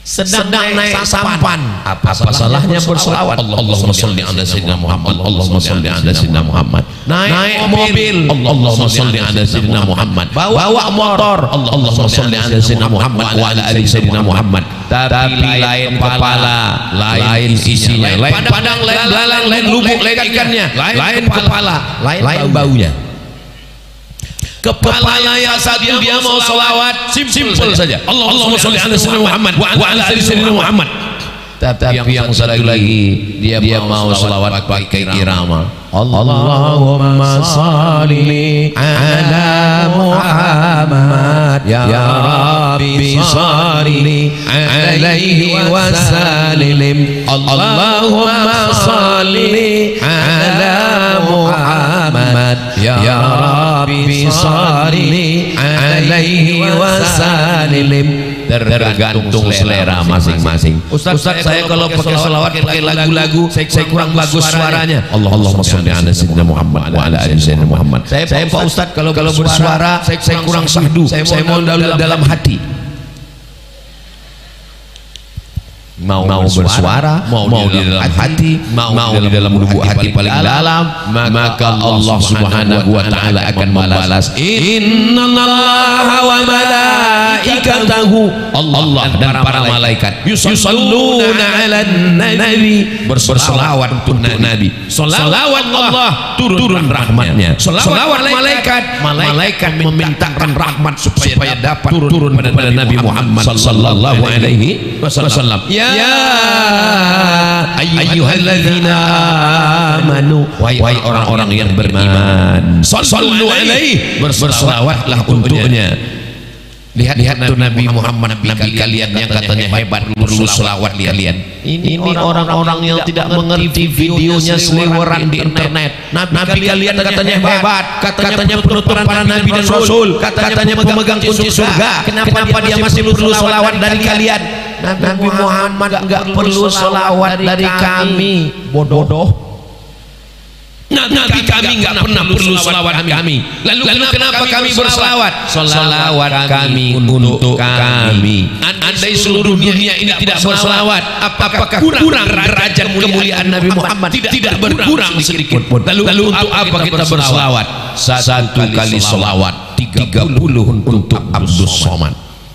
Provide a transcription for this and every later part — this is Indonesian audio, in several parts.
sedang naik sampan, apa salahnya berselawat? Allahumma sholli ala sayyidina Muhammad, Allahumma sholli ala sayyidina Muhammad. Naik mobil, Allahumma sholli ala sayyidina Muhammad. Bawa motor, Allahumma sholli ala sayyidina Muhammad wa ala ali sayyidina Muhammad. Tapi lain kepala, lain isinya, lain padang, lain belalang, lain lubuk, lain ikannya, lain kepala, lain baunya. Kepala yang satu dia mau selawat simpel saja, Allahumma sholli ala sayyidina Muhammad wa ala ali sayyidina Muhammad. Tapi yang satu lagi dia mau selawat pakai irama, Allahumma sholli ala Muhammad ya Rabbi sholli alaihi wa sallim, Allahumma sholli ala Muhammad ya Rabbi sholli alaihi wa sallim. Tergantung selera masing-masing. Ustaz, saya kalau pakai selawat pakai lagu-lagu saya kurang bagus suaranya. Allahumma sholli ala sayyidina Muhammad wa ala ali sayyidina Muhammad. Saya Pak Ustaz kalau bersuara saya kurang syahdu. Saya mau dalam hati. Mau bersuara, mau di dalam hati, mau di dalam lubuk hati paling dalam, maka Allah Subhanahu wa taala akan membalas. Innallaha wa malaikatahu, Allah dan para malaikat yusalluna 'alan nabi, berselawat untuk Nabi. Selawat Allah turun rahmatnya. Selawat malaikat memintakan rahmat supaya dapat turun pada Nabi Muhammad sallallahu alaihi wasallam. Ya ayyuhalladzina amanu, wahai orang-orang yang beriman, sallu alaihi, berselawatlah untuknya. Lihat tuh Nabi Muhammad, Nabi kalian yang katanya hebat, perlu selawat kalian. Ini orang-orang yang tidak mengerti videonya seliweran di internet. Nabi kalian katanya hebat, katanya penuturan para nabi dan rasul, katanya pemegang kunci surga. Kenapa dia masih perlu selawat dari kalian? Nabi Muhammad enggak perlu selawat dari kami. Bodoh. Nabi kami enggak pernah perlu selawat kami. Lalu kenapa kami berselawat? Selawat kami untuk kami. Andai seluruh dunia ini tidak berselawat, apakah kurang derajat kemuliaan Nabi Muhammad? Tidak berkurang sedikit pun. Lalu untuk apa kita berselawat? Satu kali selawat 30 untuk Abdus Somad.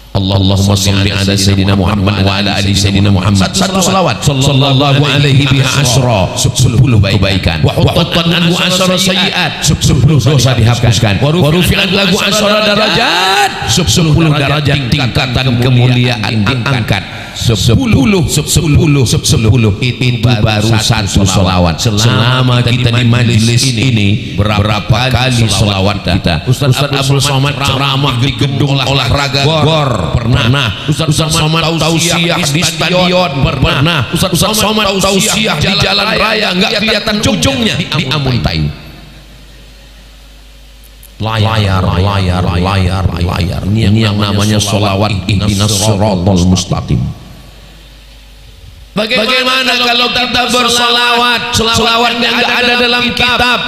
Allahumma sholli ala sayyidina Muhammad wa ala ali sayyidina Muhammad. Satu selawat sallallahu alaihi biha asyra, 10 kebaikan. Wa huttan anhu asyra sayyiat, 10 dosa dihapuskan. Wa rufi'at lahu asyra darajat, 10 derajat tingkatan kemuliaan diangkat. 10 itu baru satu selawat. Selama kita di majelis ini berapa kali selawat kita? Ustaz Abdul Somad ceramah di gedung olahraga GOR pernah. Ustaz Somad tausiah di stadion pernah. Ustaz Somad tausiah di jalan raya enggak kelihatan ujungnya di Amuntai. Layar. Ini yang namanya selawat ihdinas siratal mustaqim. Bagaimana kalau kita berselawat, selawat yang tidak ada dalam kitab?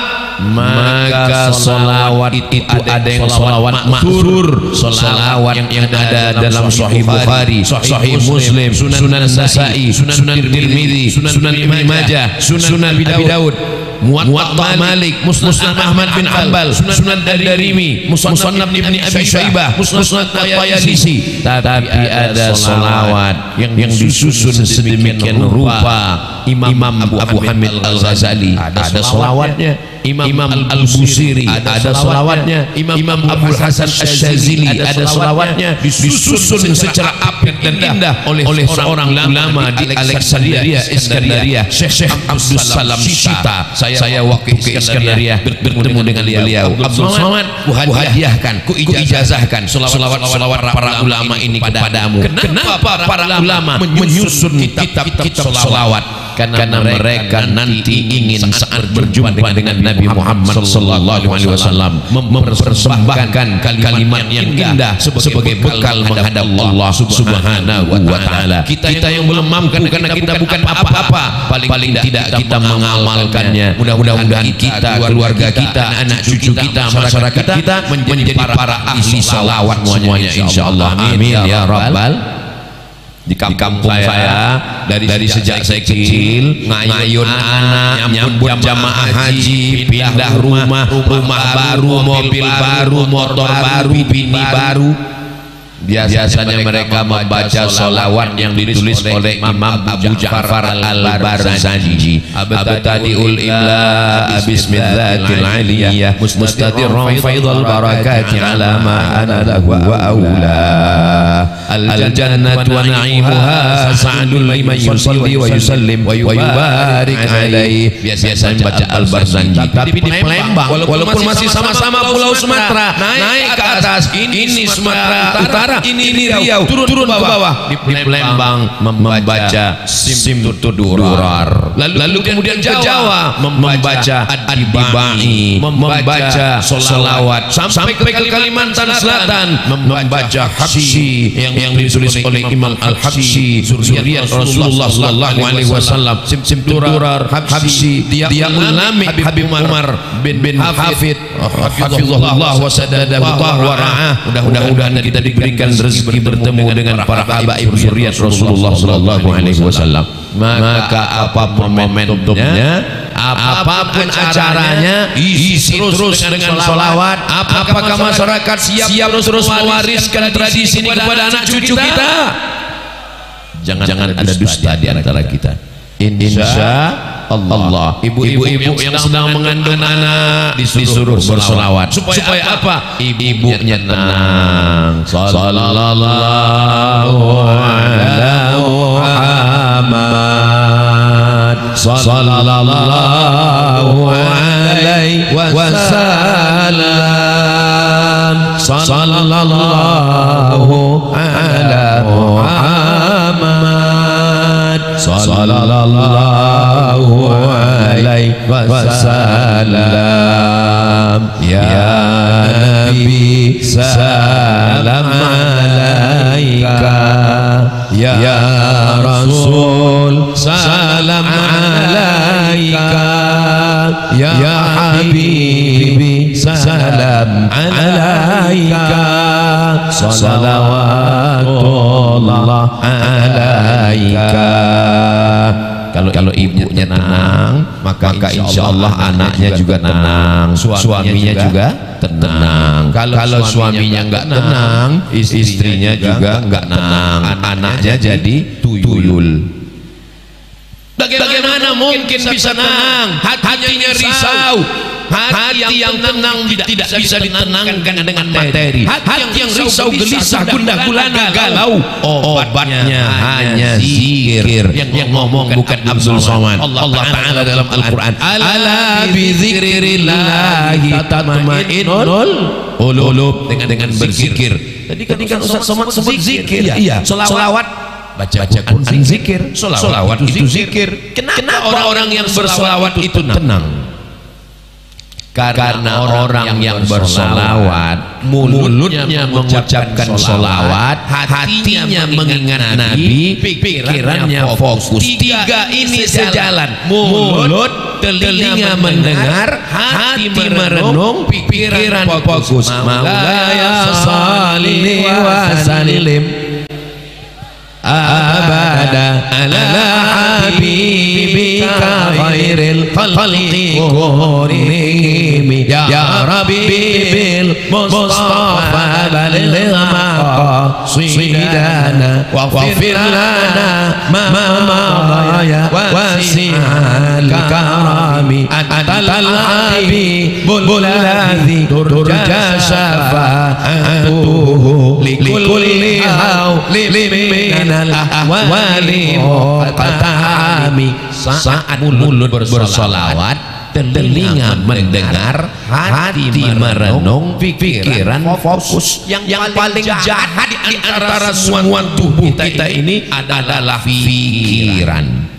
Maka selawat itu ada yang selawat ma'thur, selawat yang ada dalam Sahih Bukhari, Sahih Muslim, Sunan Nasa'i, Sunan Tirmidzi, Sunan Ibnu Majah, Sunan Abi Daud, Muwatta Malik, Musnad Ahmad bin Hanbal, Sunan Darimi, Musannaf Ibnu Abi Syaibah, Musnad At-Tayalisi. Tapi ada selawat yang disusun sedemikian rupa. Imam Abu Hamid Al-Ghazali ada selawatnya, Imam Al-Busiri ada selawatnya, Imam Abdul Hasan Asy-Syazili ada selawatnya, disusun secara apik dan indah oleh seorang ulama di Alexandria, Iskandaria, Syekh Abdul Salam Syita. Saya waktu ke Iskandaria bertemu dengan beliau. Abdul Somad, kuhadiahkan, kuijazahkan selawat para ulama ini kepadamu. Kenapa para ulama menyusun kitab-kitab selawat? Karena mereka nanti ingin saat berjumpa dengan Nabi Muhammad sallallahu alaihi wasallam mempersembahkan kalimat yang indah sebagai bekal menghadap Allah Subhanahu wa taala. Kita yang belum mampu karena kita bukan apa-apa, paling tidak kita mengamalkannya. Mudah-mudahan kita, keluarga kita, anak cucu kita, masyarakat kita menjadi para ahli salawat semuanya insyaallah. Amin ya rabbal. Di kampung saya dari sejak saya kecil ngayun anak, nyambut jamaah haji, pindah rumah baru, mobil baru, motor baru, bini baru. Biasanya mereka membaca sholawat yang ditulis oleh Imam Abu Ja'far Al-Barzanji. Abtadi'ul imla bismillahil aliyah mustadirran faidal barakati ala ma ana lahu wa aula. Al-jannatu wa na'imuha sa'adul liman yusalli wa yusallim wa yubarik alaihi. Biasanya membaca Al-Barzanji. Tapi di Palembang walaupun masih sama-sama Pulau Sumatera, naik ke atas, ini Sumatera Utara, ini Riau, turun ke bawah. Di Palembang membaca Simtudurar. Lalu kemudian ke Jawa membaca Ad-Dibai, membaca sholawat, sampai ke Kalimantan Selatan membaca Habsyi yang ditulis oleh Imam Al-Habsyi, zuriyat Rasulullah sallallahu alaihi wasallam. Simtudurar, Habsyi, dia ulami Habib Umar bin Hafid hafizahullah wa sadadahu wa ra'ah. Mudah-mudahan kita diberikan rezeki bertemu dengan para habaib zuriat Rasulullah sallallahu alaihi wasallam. Maka apapun momentumnya, apapun acaranya, isi terus dengan sholawat. Apakah masyarakat siap terus mewariskan tradisi ini kepada anak cucu kita? Jangan ada dusta di antara kita. Insya Allah. Ibu-ibu yang sedang mengandung anak disuruh bersolawat. Supaya apa? Ibunya tenang. Sallallahu ala Muhammad, sallallahu alaihi wasallam, sallallahu ala Muhammad, sallallahu alaihi wasallam. Ya Nabi salam alaika, ya Rasul salam alaika, ya Habibi salam alaika, salawatullah alaika. Kalau ibunya tenang, maka insya Allah anaknya juga tenang, suaminya juga tenang. Kalau suaminya nggak tenang, istrinya juga nggak tenang, anaknya jadi tuyul. Bagaimana mungkin bisa tenang? Hatinya risau. Hati yang tenang tidak bisa ditenangkan dengan materi. Hati yang risau, gelisah, gundah gulana, galau, obatnya hanya zikir. Yang ngomong bukan Abdul Somad, Allah Ta'ala dalam Al-Quran. Ala bi dzikrillahi tatma'innul qulub. Dengan berzikir. Tadi kan Ustaz Somad sebut zikir. Iya, selawat, baca Quran zikir, selawat itu zikir. Kenapa orang-orang yang berselawat itu tenang? Karena orang yang bersolawat, mulutnya mengucapkan solawat, hatinya mengingat Nabi, pikirannya fokus. Tiga ini sejalan: mulut, telinga mendengar, hati merenung, pikiran fokus. Maulaya salli wa sallim abada ala habibika khairil khalqi kullihim, ya Rabbi bil Mustafa baligh maqasidana waghfir lana ma madaya wasi'al karami antal habibul ladzi turja syafa'atuhu likulli hawlin ahwali muqtami. Saat mulut bersolawat, telinga mendengar, hati merenung, pikiran fokus. Yang paling jahat di antara semua tubuh kita ini adalah pikiran.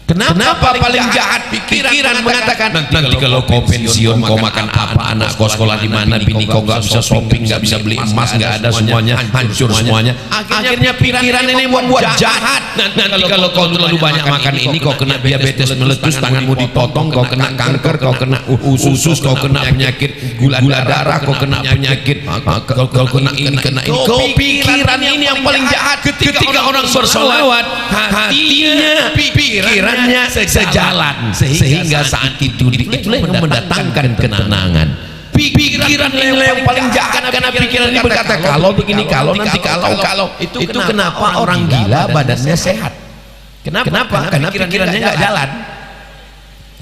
Kenapa paling jahat? Pikiran mengatakan nanti kalau kau pensiun kau makan apa, anak kau sekolah di mana, bini kau nggak bisa shopping, nggak bisa beli emas, nggak ada semuanya, hancur semuanya. Akhirnya pikiran ini membuat jahat. Nanti kalau kau terlalu banyak makan ini, kau kena diabetes meletus, tanganmu dipotong, kau kena kanker, kau kena usus, kau kena penyakit gula darah, kau kena penyakit, kau kena ini, kena ini. Kau pikiran ini yang paling jahat. Ketika orang bersolawat, hatinya, pikirannya sejalan, sehingga saat itu itulah yang mendatangkan ketenangan. Pikiran yang paling jahat, karena pikiran ini berkata kalau begini, kalau nanti, kalau itu kenapa orang gila badannya sehat? Kenapa? Karena pikirannya nggak jalan.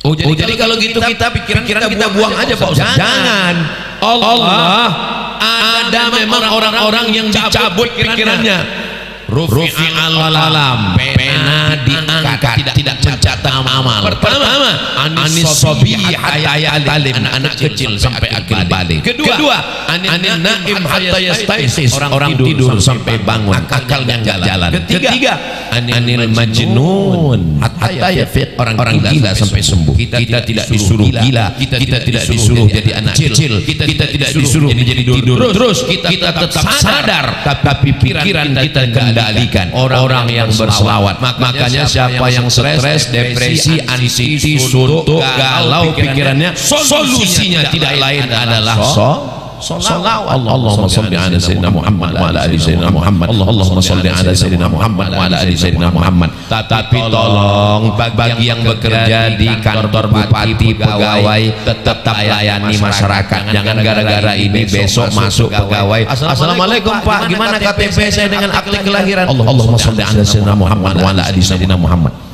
Oh jadi kalau gitu kita pikiran kita buang aja Pak Ustaz. Jangan. Allah ada memang orang-orang yang dicabut pikirannya. Rufi al-alam, pena diangkat, tidak mencatat amal. Pertama, anis sobi hatta ya'talim, anak kecil sampai akil balik. Kedua, anin naim hatta yastaiqis, orang tidur sampai bangun, akalnya enggak jalan. Ketiga, anil majnun hatta yafiq, orang gila sampai sembuh. Kita tidak disuruh gila, kita tidak disuruh jadi anak kecil, kita tidak disuruh jadi tidur terus. Kita tetap sadar, tapi pikiran kita kendalikan. Orang yang berselawat, makanya siapa yang stres, depresi, anxiety, suntuk, galau pikirannya, solusinya tidak lain adalah salawat. Allahumma shalli ala sayyidina Muhammad wa ala ali sayyidina Muhammad. Allahumma shalli ala sayyidina Muhammad wa ala ali sayyidina Muhammad. Tapi tolong bagi yang bekerja di kantor bupati, pegawai, tetap layani masyarakat. Jangan gara-gara ini besok masuk pegawai, assalamualaikum Pak, gimana KTP saya dengan akte kelahiran? Allahumma shalli ala sayyidina Muhammad wa ala ali sayyidina Muhammad.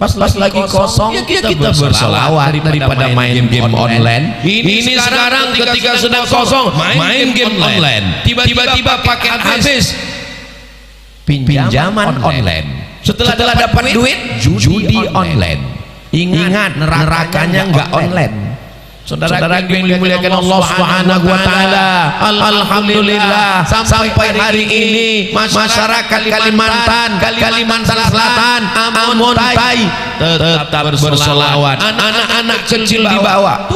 Pas lagi kosong ya kita berselawat daripada main game online. Ini sekarang ketika sedang kosong main game online, tiba-tiba pakai habis pinjaman online. Setelah dapat duit judi online. Ingat nerakanya nggak online. Saudara yang dimuliakan Allah Subhanahu wa taala, alhamdulillah sampai hari ini masyarakat Kalimantan Selatan, Amontai tetap berselawat. Anak-anak kecil dibawa,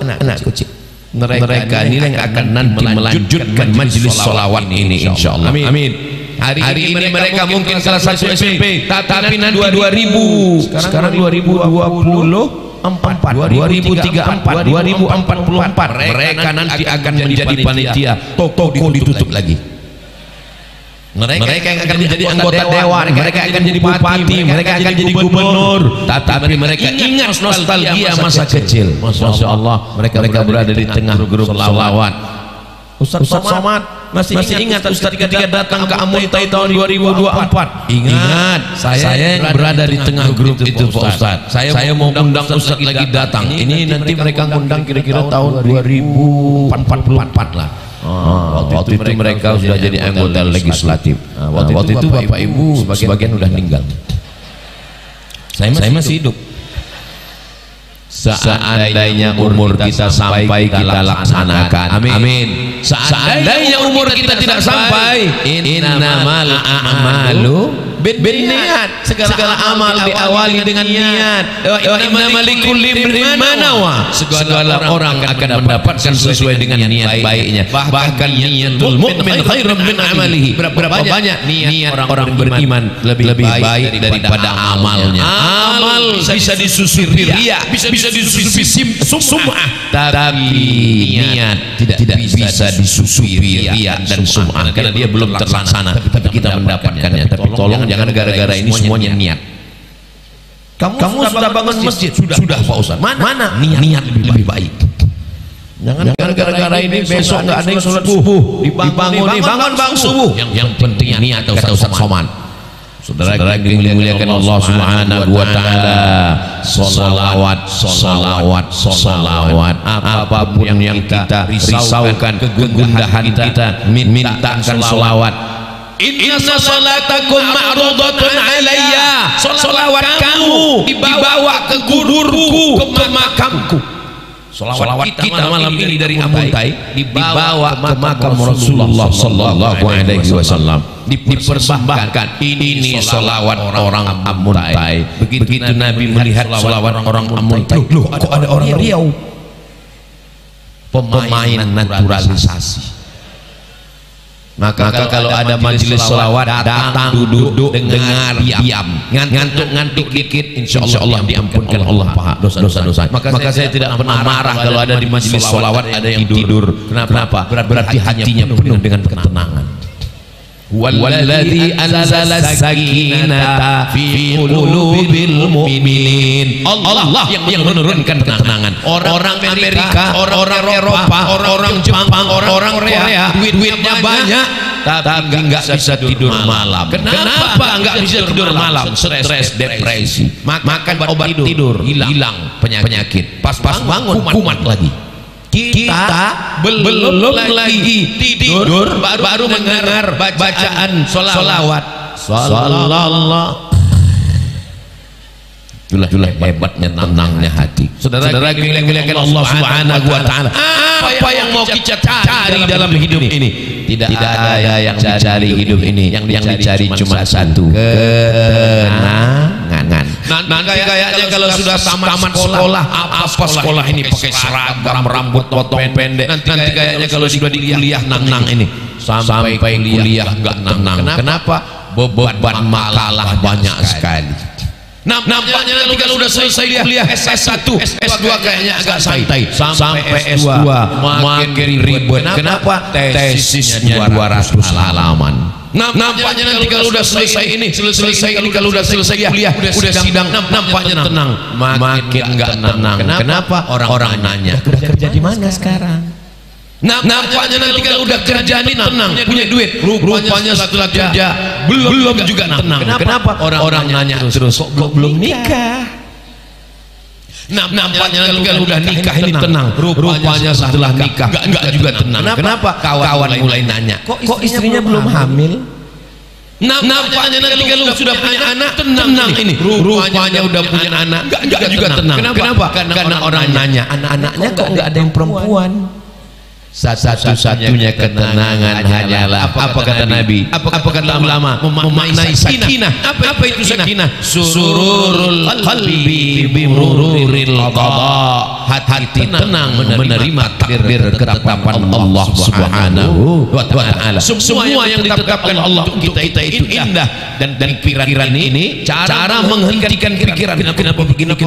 anak kecil. Mereka ini yang akan nanti melanjutkan majelis selawat ini insyaallah. Amin. Hari ini mereka mungkin kelas 1 SMP, tapi nanti 2000, sekarang 2020 2034 mereka nanti akan menjadi panitia, toko ditutup lagi. Mereka yang akan menjadi anggota dewan, mereka akan jadi bupati, mereka akan jadi gubernur. Tapi mereka ingat nostalgia masa kecil. Masya Allah, mereka berada di tengah grup selawat. Ustaz Somad masih ingat Ustaz ketika datang ke Amuntai tahun 2024? Ingat, saya berada di tengah grup itu Pak Ustaz. Saya mau undang Ustaz lagi datang. Ini nanti mereka ngundang kira-kira tahun 2044 lah. Waktu itu mereka sudah jadi anggota legislatif. Waktu itu Bapak Ibu sebagian sudah meninggal. Saya masih hidup. Seandainya umur kita sampai, kita laksanakan. Amin. Seandainya umur kita tidak sampai, innamal a'malu binniat, segala amal diawali dengan niat. Wa innamal likulli imrin ma nawa, segala orang akan mendapatkan sesuai dengan niat baiknya. Bahkan niatul mukmin khairum min amalihi, berapa banyak niat orang beriman lebih baik daripada amalnya. Amal bisa disusupi riya, bisa disusupi sum'ah, tapi niat tidak bisa disusupi riya dan sum'ah karena dia belum terlaksana. Tapi kita mendapatkannya. Tapi tolong jangan gara-gara ini semuanya niat. Kamu sudah bangun masjid? Sudah Pak Ustaz. Mana niat lebih baik? Jangan gara-gara ini besok nggak ada yang sholat subuh dibangun subuh. Yang penting niat Ustaz Somad. Saudara yang dimuliakan Allah Subhanahu wa taala, salawat apapun yang kita risaukan, kegundahan kita, mintakan salawat. Inna salatakum ma'rudatun alayya, salawat kamu dibawa ke kuburku, ke makamku. Salawat kita malam ini dari Amuntai dibawa ke makam Rasulullah sallallahu alaihi wasallam, dipersembahkan. Ini salawat orang Amuntai. Begitu Nabi melihat salawat orang Amuntai, loh kok ada orang Riau? Pemain naturalisasi. Maka kalau ada majelis salawat, datang, duduk, dengar, diam, ngantuk dikit, insya Allah diampunkan Allah dosa-dosa. Maka saya tidak pernah marah kalau ada di majelis salawat ada yang tidur. Kenapa? Berarti hatinya penuh dengan ketenangan. Walladzi anzala sakinata fi qulubil mu'minin. Allah yang menurunkan ketenangan. Orang Amerika, orang Eropa, orang Jepang, orang Korea, duitnya banyak tapi nggak bisa tidur malam. Kenapa nggak bisa tidur malam? Stres, depresi. Makan obat tidur, hilang penyakit. Pas bangun kumat lagi. Kita belum lagi tidur, baru mendengar bacaan salawat. Sallallahu. Itulah hebatnya, tenangnya hati. Saudara muliakan Allah Subhanahu wa taala. Apa yang mau kita cari dalam hidup ini? Tidak ada yang dicari hidup ini. Yang dicari cuma satu, kenangan. Nah, kayaknya kalau sudah tamat sekolah, apa sekolah ini pakai seragam, rambut potong pendek. Nanti kayaknya kalau sudah di kuliah tenang ini. Sampai kuliah enggak tenang. Kenapa? Beban makalah banyak sekali. Nampaknya nanti kalau udah selesai kuliah S1, S2 kayaknya agak santai. Sampai S2 makin ribet. Kenapa? Tesisnya 200 halaman. Nampaknya nanti kalau udah selesai ini, kalau udah selesai kuliah, udah sidang, nampaknya tenang. Makin enggak tenang. Kenapa? Orang nanya, udah kerja di mana sekarang? Nampaknya nanti kalau udah kerja ini tenang, punya duit, rupanya setelah kerja belum juga tenang. Kenapa? Orang nanya terus, kok belum nikah? Nampaknya nanti kalau udah nikah ini tenang, rupanya setelah nikah enggak juga tenang. Kenapa? Kawan mulai nanya, kok istrinya belum hamil? Nampaknya nanti kalau sudah punya anak tenang ini, rupanya udah punya anak enggak juga tenang. Kenapa? Karena orang nanya, anak-anaknya kok enggak ada yang perempuan? Satu-satunya ketenangan hanyalah apa kata Nabi, apa kata ulama, memaknai sakinah. Apa itu sakinah? Sururul qalbi bimururil qada. Hati tenang menerima takdir ketetapan Allah Subhanahu wa taala. Semua yang ditetapkan Allah untuk kita itu indah, dan pikiran ini cara menghentikan pikiran. Kenapa begini?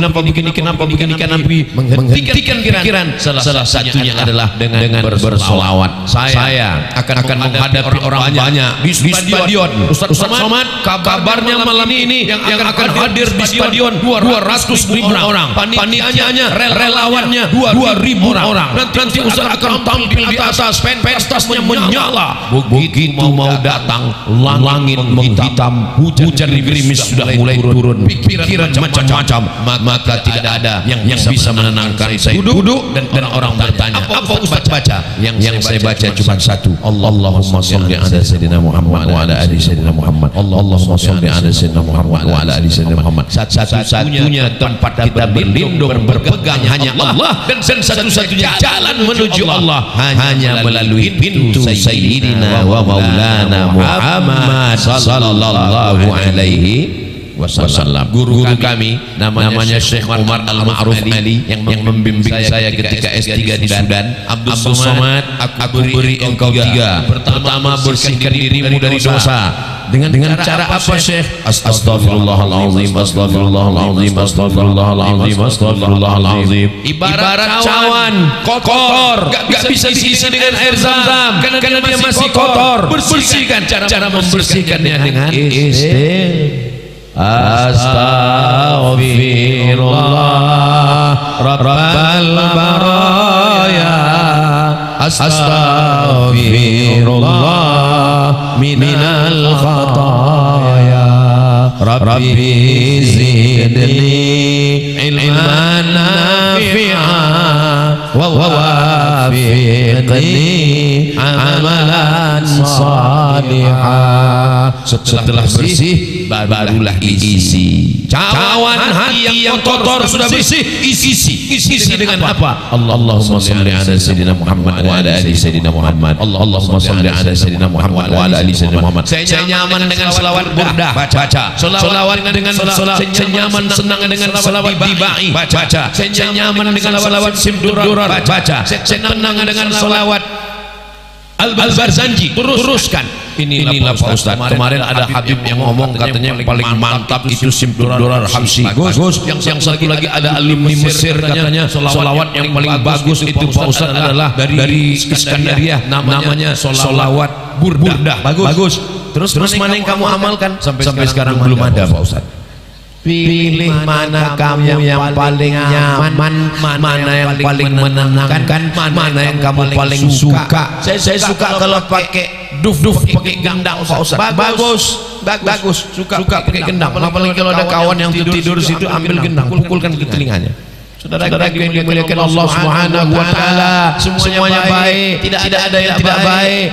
Menghentikan pikiran salah satunya adalah dengan bersolawat. Saya akan menghadapi orang banyak di stadion. Ustaz Somad kabarnya malam ini yang akan hadir di stadion 200.000 orang. Panitianya, relawannya 2.000 orang. Nanti Ustaz akan tampil di atas, pentasnya menyala. Begitu mau datang, langit menghitam, hujan gerimis sudah mulai turun, pikiran macam-macam. Maka tidak ada yang bisa menenangkan saya. Duduk dan orang bertanya, apa Ustaz baca? Yang saya baca cuma satu, Allahumma sholli ala sayyidina Muhammad wa ala ali sayyidina Muhammad. Allahumma sholli ala sayyidina Muhammad wa ala ali sayyidina Muhammad. Satu-satunya tempat kita berlindung berpegang hanya Allah, dan satu-satunya jalan menuju Allah hanya melalui pintu sayyidina wa maulana Muhammad sallallahu alaihi wasallam. Guru kami namanya Syekh Umar Al-Ma'ruf Ali yang membimbing saya ketika S3 di Sudan. Abdul Somad, aku beri engkau 3. Pertama, bersihkan dirimu dari dosa. Dengan cara apa, Syekh? Astaghfirullahalazim, astaghfirullahalazim, astaghfirullahalazim, astaghfirullahalazim. Ibarat cawan kotor, gak bisa diisi dengan air zam-zam karena dia masih kotor. Bersihkan. Cara membersihkannya dengan Astaghfirullah Rabbal baraya, Astaghfirullah minal khataya, Rabbi zidni ilman nafi'a wafiqni amalan salihah. Setelah bersih barulah isi. Cawan hati yang kotor sudah bersih, isi dengan apa? Allahumma shalli ala sayyidina Muhammad wa ala ali sayyidina Muhammad. Allahumma shalli ala sayyidina Muhammad wa ala ali sayyidina Muhammad. Saya nyaman dengan selawat burdah, baca. Selawat dengan saya nyaman senang dengan selawat dibai, baca. Saya nyaman dengan selawat simdurar, baca. Saya senang dengan selawat Al-Barzanji, teruskan. Inilah Pak Ustaz. Kemarin ada Habib yang ngomong katanya yang paling mantap itu simdurar Habsyi. Bagus. Yang satu lagi ada alumni Mesir katanya selawat yang paling bagus itu Pak Ustaz adalah dari Iskandaria, namanya selawat burdah. Bagus. Terus mana yang kamu amalkan? Sampai sekarang belum ada Pak Ustaz. Pilih mana kamu yang paling nyaman, mana yang paling menenangkan, mana yang kamu paling suka. Saya suka kalau pakai duf pakai gendang Pak Ustaz. Bagus. Suka pakai gendang. Apalagi kalau ada kawan yang tidur situ, ambil gendang, pukulkan ke telinganya. Saudara-saudara yang dimuliakan Allah Subhanahu wa taala, semuanya baik, tidak ada yang tidak baik.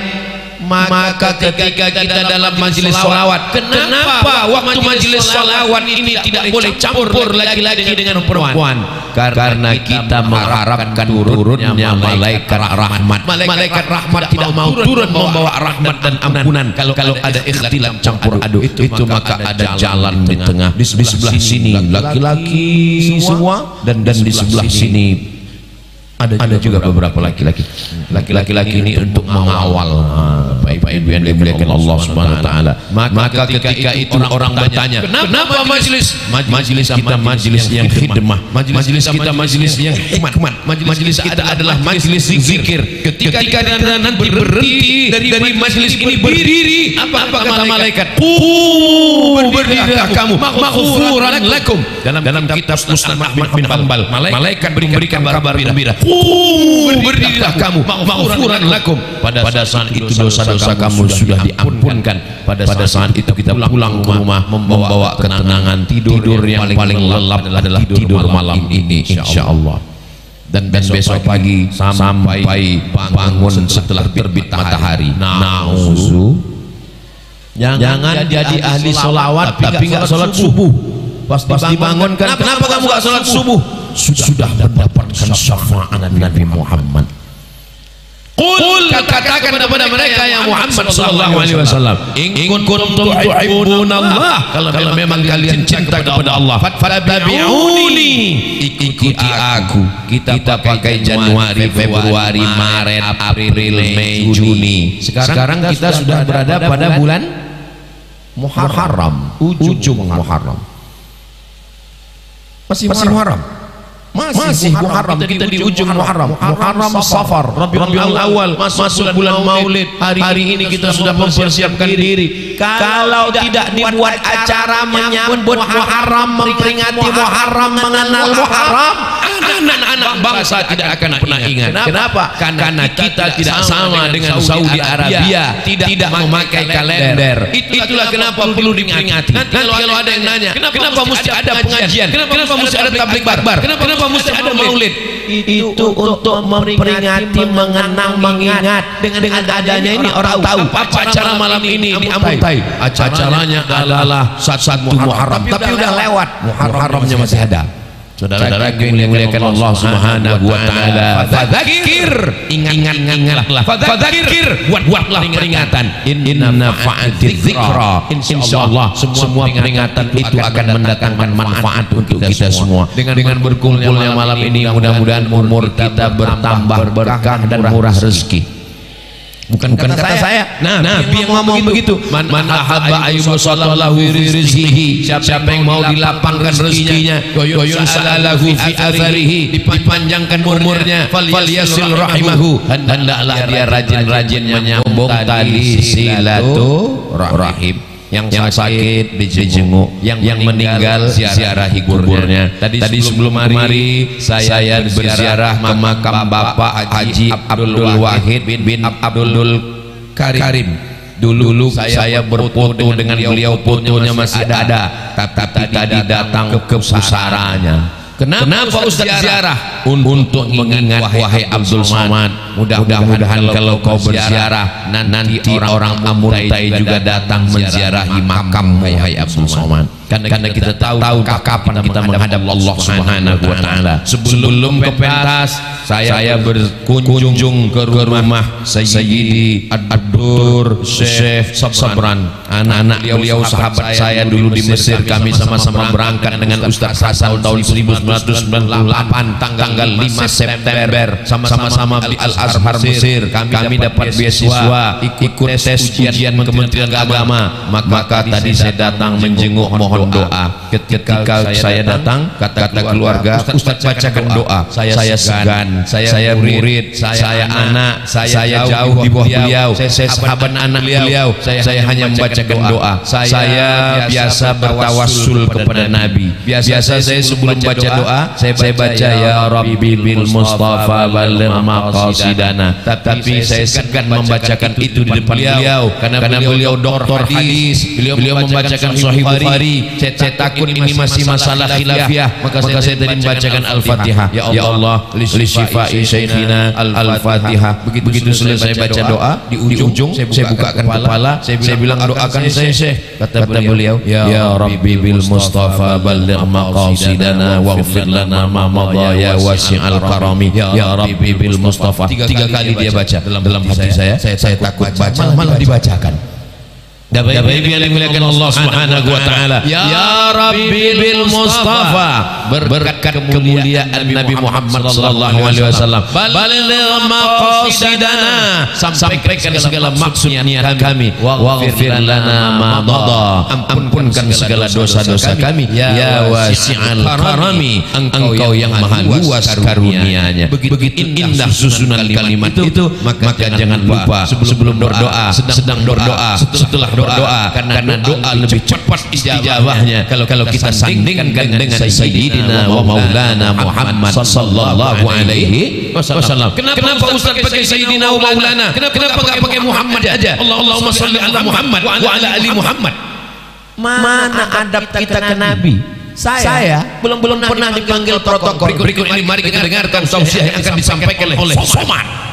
Maka ketika kita dalam majelis salawat, kenapa waktu majelis salawat ini tidak boleh campur laki-laki dengan perempuan? Karena kita mengharapkan turunnya malaikat rahmat. Malaikat rahmat tidak mau turun membawa rahmat dan ampunan kalau ada ikhtilaf campur aduk itu, maka ada jalan di tengah. Di sebelah sini laki-laki semua dan di sebelah sini ada juga beberapa laki-laki ini untuk mengawal baik-baik yang dimuliakan Allah Subhanahu wa taala. Maka ketika itu orang bertanya, kenapa majelis kita majelis yang khidmah, majelis kita majelis yang hikmat, majelis kita adalah majelis zikir. Ketika kita nanti berhenti dari majelis ini berdiri, apa kata malaikat? Berdirilah kamu, maghfuran lakum. Dalam kitab Musnad Ahmad bin Hanbal, malaikat memberikan kabar gembira. Berdirilah kamu, maghfuran lakum. Pada saat itu dosa-dosa kamu sudah diampunkan. Pada saat itu kita pulang ke rumah membawa ketenangan. Tidur yang paling lelap adalah tidur malam ini insyaallah. Dan besok pagi sampai bangun setelah terbit matahari. Jangan jadi ahli solawat tapi nggak sholat subuh. Pas dibangunkan, kenapa kamu nggak sholat subuh? Sudah mendapatkan syafaat Nabi Muhammad. Qul, katakan kepada mereka ya Muhammad sallallahu alaihi wasallam, in kuntum tuhibbunallah, kalau memang kalian cinta kepada Allah, fattabi'uni, ikuti aku. Kita pakai Januari, Februari, Maret, April, Mei, Juni. Sekarang kita sudah berada pada bulan Muharram, ujung Muharram. Masih Muharram. Masih Muharram, kita di ujung Muharram. Muharram Safar, Rabiul Awal, masuk bulan Maulid. Hari ini kita sudah mempersiapkan diri. Kalau tidak dibuat acara menyambut Muharram, memperingati Muharram, mengenal Muharram, anak-anak bangsa tidak akan pernah ingat. Kenapa? Karena kita tidak sama dengan Saudi Arabia, tidak memakai kalender. Itulah kenapa perlu diperingati. Nanti kalau ada yang nanya, kenapa mesti ada pengajian? Kenapa mesti ada tabligh akbar? Kenapa mesti ada maulid? Itu untuk memperingati, mengenang, mengingat. Dengan adanya ini orang tahu apa acara malam ini di Ampuntai. Acaranya adalah satu Muharram, tapi udah lewat. Muharramnya masih ada. Saudara yang dimuliakan Allah Subhanahu wa taala, fadzakir, ingatlah, fadzakir, buatlah peringatan. Inna fa'atiz dzikra, insyaallah semua peringatan itu akan mendatangkan manfaat untuk kita semua. Dengan berkumpulnya malam ini mudah-mudahan umur kita bertambah berkah dan murah rezeki. Bukan kata saya. Nabi yang ngomong begitu. Man ahabba ayyusallahu rizqihi, siapa yang mau dilapangkan rezekinya, yus'alahu fi atharihi, dipanjangkan umurnya, falyasil rahimahu, hendaklah dia rajin-rajin menyambung tali silaturahim. Yang sakit dijenguk, yang meninggal ziarahi kuburnya. Tadi sebelum hari saya berziarah ke makam Bapak Haji Abdul Wahid bin Abdul Karim. Dulu saya berfoto dengan beliau, fotonya masih ada, tapi tadi datang ke pusaranya. Kenapa Ustaz ziarah? Untuk mengingat wahai Abdul Somad. Mudah-mudahan kalau kau berziarah nanti orang Muntai juga datang menziarahi makam wahai Abdul Somad. Karena kita tahu kapan kita menghadap Allah Subhanahu wa taala. Sebelum ke pentas saya berkunjung ke rumah Sayyidi Ad-Dur Syekh Sabran, anak-anak beliau sahabat saya dulu di Mesir. Kami sama-sama berangkat dengan Ustaz Hasan tahun 1998 tanggal 5 September sama-sama di Al-Azhar Mesir. Kami dapat beasiswa ikut tes ujian Kementerian Agama. Maka tadi saya datang menjenguk mohon doa. Ketika saya datang kata keluarga, Ustaz bacakan doa. Saya segan, saya murid, saya anak, saya jauh di bawah beliau, saya sahabat anak beliau, saya hanya membacakan doa. Saya biasa bertawassul kepada Nabi. Biasa saya sebelum baca doa saya baca ya Rabbi bil Mustafa baligh maqasidana. Tapi saya segan membacakan itu di depan beliau karena beliau doktor hadis, beliau membacakan Sahih Bukhari. Saya takut ini masih masalah khilafiyah, maka saya tadi membacakan Al-Fatihah. Ya Allah li syifai syekhina Al-Fatihah. Begitu selesai baca doa, di ujung saya bukakan kepala, saya bilang doakan saya Syekh. Kata beliau, ya Rabbi bil Mustafa baligh maqasidana waghfir lana ma madha ya wasi'al karami. Ya Rabbi bil Mustafa. 3 kali dia baca dalam hati saya takut baca malah dibacakan. Bapak yang dimuliakan Allah Subhanahu wa taala. Ya Rabbi bil Mustafa, berkat kemuliaan Nabi Muhammad sallallahu alaihi wasallam. Baligh maqasidana, sampaikan segala maksud niat kami. Waghfir lana ma madha, ampunkan segala dosa-dosa kami. Ya wasi'al karami, engkau yang maha luas karunia-Nya. Begitu indah susunan kalimat itu, maka jangan lupa sebelum berdoa, sedang berdoa, setelah berdoa, karena doa lebih cepat istijabahnya kalau kita sandingkan dengan Sayyidina wa Maulana Muhammad sallallahu alaihi wasallam. Kenapa Ustaz pakai Sayyidina wa Maulana? Kenapa enggak pakai Muhammad aja? Allahumma shalli ala Muhammad wa ala ali Muhammad. Mana adab kita ke Nabi? Saya belum pernah dipanggil protokol. Berikut ini mari kita dengarkan tausiah yang akan disampaikan oleh Somad.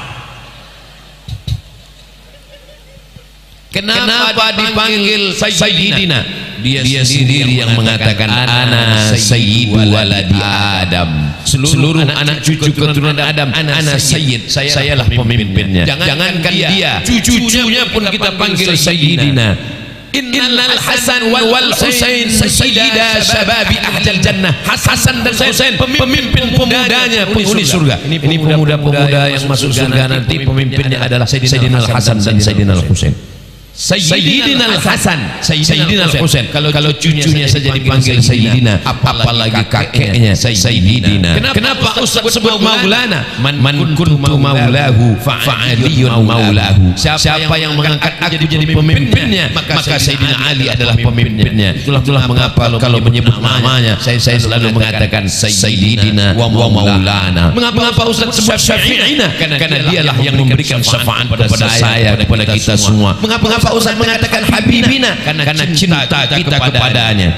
Kenapa dipanggil Sayyidina? Dia sendiri yang mengatakan ana sayyidu waladi Adam. Seluruh anak cucu keturunan Adam ana sayyid. Sayalah pemimpinnya. Jangankan dia, cucunya pun kita panggil Sayyidina. Innal Hasan wal Husain sayyida shababi ahlil jannah. Hasan dan Husain pemimpin pemudanya penghuni surga. Ini pemuda-pemuda yang masuk surga nanti pemimpinnya adalah Sayyidina Hasan dan Sayyidina Husain. Sayyidina Al-Hasan, Sayyidina Al-Husain. Kalau cucunya saja dipanggil Sayyidina, apalagi kakeknya Sayyidina. Kenapa Ustaz sebut Maulana? Man kuntu maulahu fa'aliyun maulahu. Siapa yang mengangkat aku jadi pemimpinnya, maka Sayyidina Ali adalah pemimpinnya. Itulah mengapa kalau menyebut namanya saya selalu mengatakan Sayyidina wa Maulana. Mengapa Ustaz sebut Syafi'ina? Karena dialah yang memberikan syafaat kepada saya, kepada kita semua. Mengapa Ustaz mengatakan Habibina? Karena cinta kita kepadanya.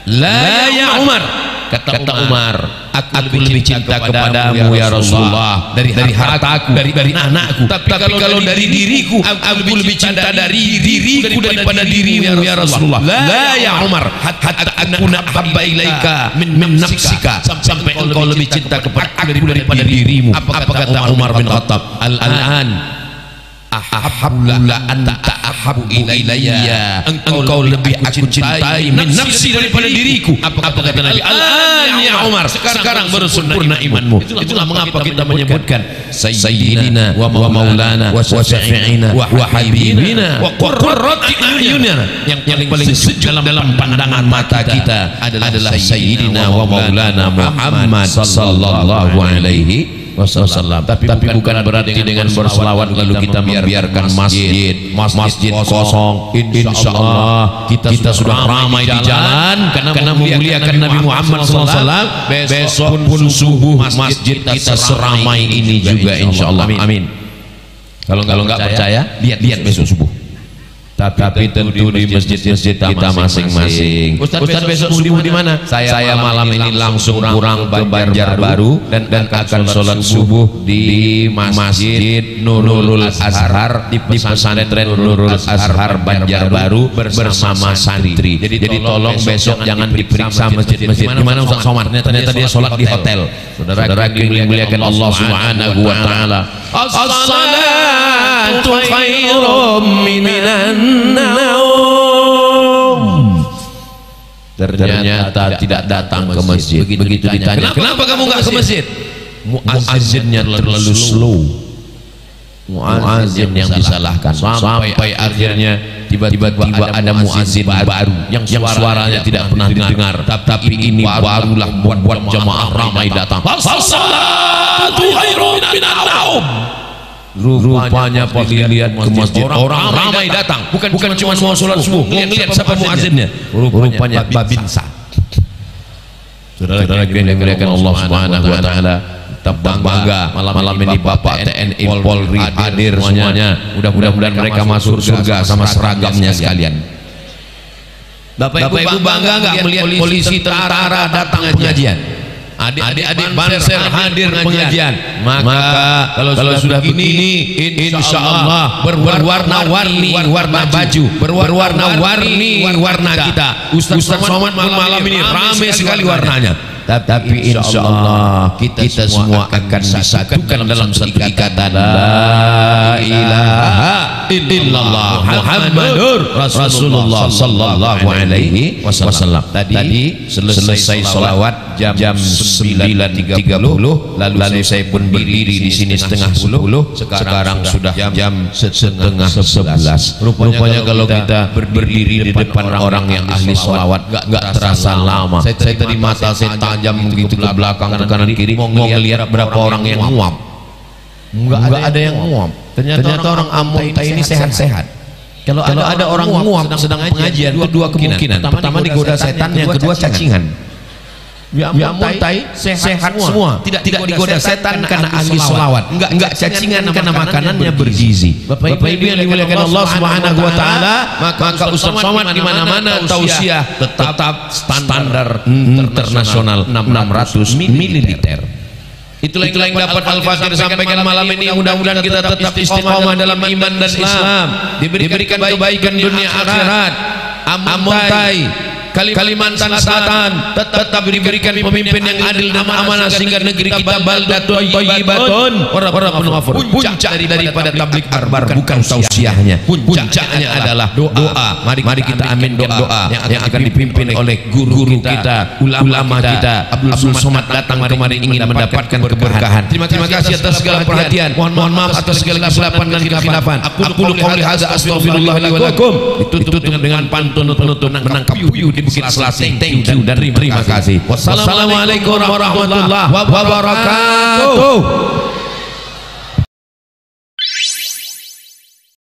La ya Umar, kata Umar, aku lebih cinta kepadamu ya Rasulullah dari hartaku, dari anakku. Tapi kalau dari diriku, aku lebih cinta dari diriku daripada dirimu ya Rasulullah. La ya Umar, hatta akuna habba ilaika min nafsika, sampai engkau lebih cinta kepada aku daripada dirimu. Apa kata Umar bin Khattab? Al-an ahabla anta ahabu ilayya, engkau lebih aku cintai min nafsi daripada diriku. Apa kata Nabi? Al-an ya Umar, sekarang baru sempurna imanmu. Itulah mengapa kita menyebutkan Sayyidina wa Maulana wa Syafi'ina wa Habibina wa qurratu a'yunina. Yang paling sejuk dalam pandangan mata kita adalah Sayyidina wa Maulana Muhammad sallallahu alaihi wasallam. Tapi bukan berarti dengan berselawat lalu kita membiarkan masjid kosong. Insya Allah kita sudah ramai di jalan karena memuliakan Nabi Muhammad SAW. Besok pun subuh masjid kita seramai ini juga insya Allah. Amin. Kalau nggak percaya lihat besok subuh. tapi tentu di masjid-masjid kita masing-masing. Ustaz besok subuh di mana? Saya malam ini langsung pulang ke Banjarbaru dan akan sholat subuh di Masjid Nurul Azhar di pesantren Nurul Azhar Banjarbaru bersama santri. Jadi tolong besok jangan diperiksa masjid-masjid. Di mana Ustaz Somad? Ternyata dia sholat di hotel. Saudara dimuliakan Allah Subhanahu wa taala. As-salatu khairum minan naum. Ternyata tidak datang ke masjid. Begitu ditanya, kenapa kamu nggak ke masjid? Muazzinnya terlalu slow. Muazzin yang disalahkan sampai akhirnya tiba-tiba ada muazzin baru yang suaranya tidak pernah didengar, tapi ini barulah buat jamaah ramai datang. As-salatu khairum minan naum. Rupanya pas lihat ke masjid orang ramai datang, bukan cuma mau sholat subuh, lihat siapa muazzinnya. Rupanya Babinsa. Saudara yang dimuliakan Allah Subhanahu wa taala, bangga malam ini Bapak TNI Polri hadir semuanya. Mudah-mudahan mereka masuk surga sama seragamnya sekalian. Bapak Ibu bangga nggak melihat polisi tentara datang pengajian? Adik-adik Banser hadir pengajian. Maka kalau sudah begini, insya Allah berwarna-warni warna baju, berwarna-warni warna kita. Ustaz Somad malam ini ramai sekali warnanya. Tapi insya Allah kita semua akan disatukan dalam satu ikatan la ilaha illallah Muhammadur Rasulullah sallallahu alaihi wasallam. Tadi selesai salawat jam 9.30, lalu saya pun berdiri di sini setengah 10. Sekarang sudah jam setengah 11. Rupanya kalau kita berdiri di depan orang yang ahli salawat gak terasa lama. Saya tadi mata saya tajam begitu ke belakang ke kanan kiri mau ngelihat berapa orang yang nguap. Enggak ada yang nguap. Ternyata orang Amuntai ini sehat-sehat. Kalau ada orang nguap sedang pengajian, itu dua kemungkinan. Pertama digoda setan, yang kedua cacingan. Ya Amuntai sehat semua. Tidak digoda setan karena ahli selawat. Enggak cacingan karena makanannya bergizi. Bapak Ibu yang dimuliakan Allah Subhanahu wa taala, maka Ustaz Somad di mana-mana tausiah tetap standar internasional 600 ml. Itulah yang dapat Al-Fakir sampaikan malam ini. Mudah-mudahan kita tetap istiqomah dalam iman dan Islam, diberikan kebaikan dunia akhirat. Amuntai, Kalimantan Selatan tetap diberikan pemimpin yang adil dan amanah sehingga negeri kita baldatun thayyibatun wa ghafur. Puncak daripada tabligh akbar bukan tausiahnya, puncaknya adalah doa. Mari kita amin doa yang akan dipimpin oleh guru kita, ulama kita. Abdul Somad datang kemari ingin mendapatkan keberkahan. Terima kasih atas segala perhatian. Mohon maaf atas segala kesilapan dan kekhilafan. Aku qouli hadza astaghfirullah li wa lakum. Ditutup dengan pantun penutup menangkap puyuh di Bukit Selasih. Thank you dan terima kasih. Wassalamualaikum warahmatullahi wabarakatuh.